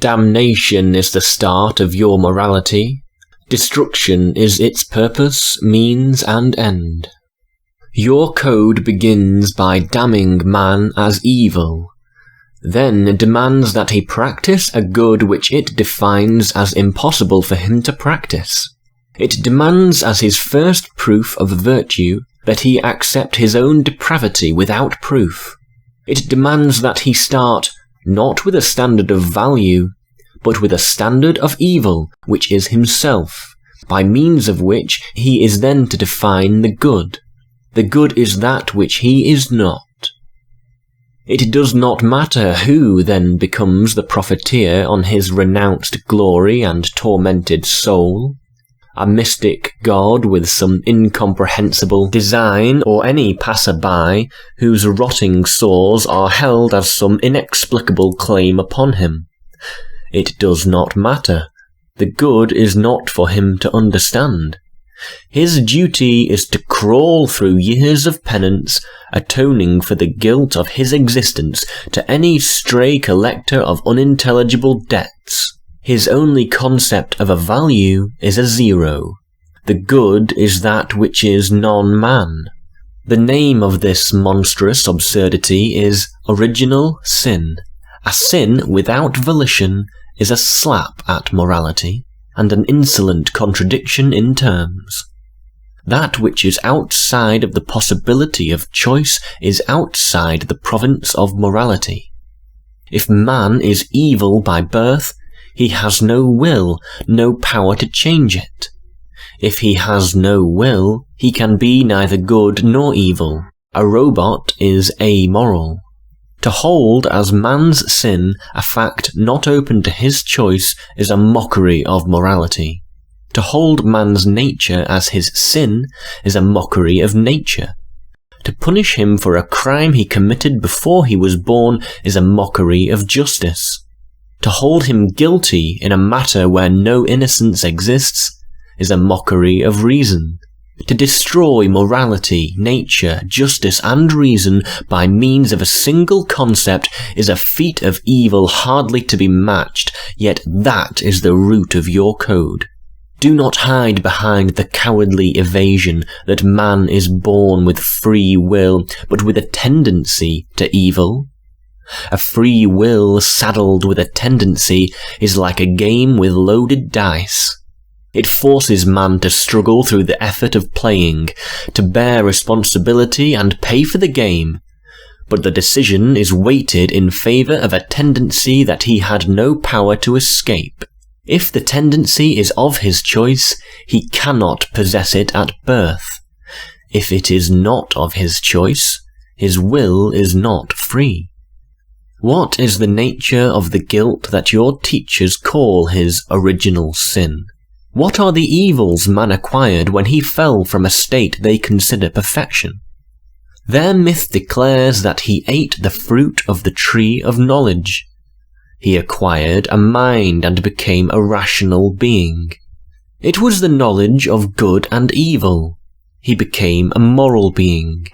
Damnation is the start of your morality. Destruction is its purpose, means, and end. Your code begins by damning man as evil, then demands that he practice a good which it defines as impossible for him to practice. It demands as his first proof of virtue that he accept his own depravity without proof. It demands that he start not with a standard of value, but with a standard of evil, which is himself, by means of which he is then to define the good. The good is that which he is not. It does not matter who then becomes the profiteer on his renounced glory and tormented soul, a mystic god with some incomprehensible design, or any passer-by whose rotting sores are held as some inexplicable claim upon him. It does not matter. The good is not for him to understand. His duty is to crawl through years of penance, atoning for the guilt of his existence to any stray collector of unintelligible debts. His only concept of a value is a zero. The good is that which is non-man. The name of this monstrous absurdity is original sin. A sin without volition is a slap at morality, and an insolent contradiction in terms. That which is outside of the possibility of choice is outside the province of morality. If man is evil by birth, he has no will, no power to change it. If he has no will, he can be neither good nor evil. A robot is amoral. To hold as man's sin a fact not open to his choice is a mockery of morality. To hold man's nature as his sin is a mockery of nature. To punish him for a crime he committed before he was born is a mockery of justice. To hold him guilty in a matter where no innocence exists is a mockery of reason. To destroy morality, nature, justice, and reason by means of a single concept is a feat of evil hardly to be matched, yet that is the root of your code. Do not hide behind the cowardly evasion that man is born with free will, but with a tendency to evil. A free will saddled with a tendency is like a game with loaded dice. It forces man to struggle through the effort of playing, to bear responsibility and pay for the game, but the decision is weighted in favour of a tendency that he had no power to escape. If the tendency is of his choice, he cannot possess it at birth. If it is not of his choice, his will is not free. What is the nature of the guilt that your teachers call his original sin? What are the evils man acquired when he fell from a state they consider perfection? Their myth declares that he ate the fruit of the tree of knowledge. He acquired a mind and became a rational being. It was the knowledge of good and evil. He became a moral being.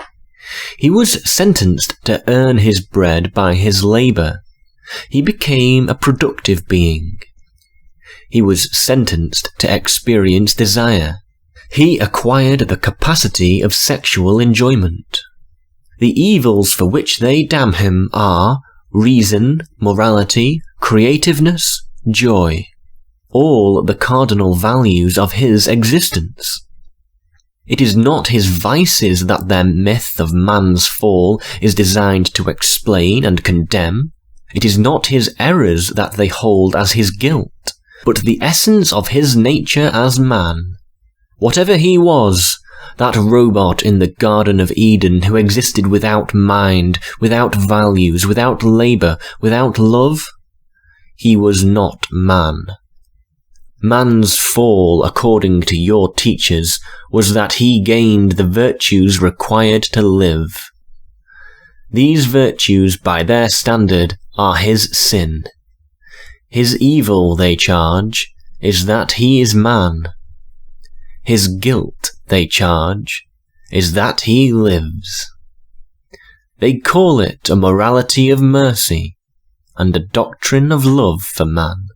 He was sentenced to earn his bread by his labour. He became a productive being. He was sentenced to experience desire. He acquired the capacity of sexual enjoyment. The evils for which they damn him are reason, morality, creativeness, joy, all the cardinal values of his existence. It is not his vices that their myth of man's fall is designed to explain and condemn. It is not his errors that they hold as his guilt, but the essence of his nature as man. Whatever he was, that robot in the Garden of Eden who existed without mind, without values, without labour, without love, he was not man. Man's fall, according to your teachers, was that he gained the virtues required to live. These virtues, by their standard, are his sin. His evil, they charge, is that he is man. His guilt, they charge, is that he lives. They call it a morality of mercy, and a doctrine of love for man.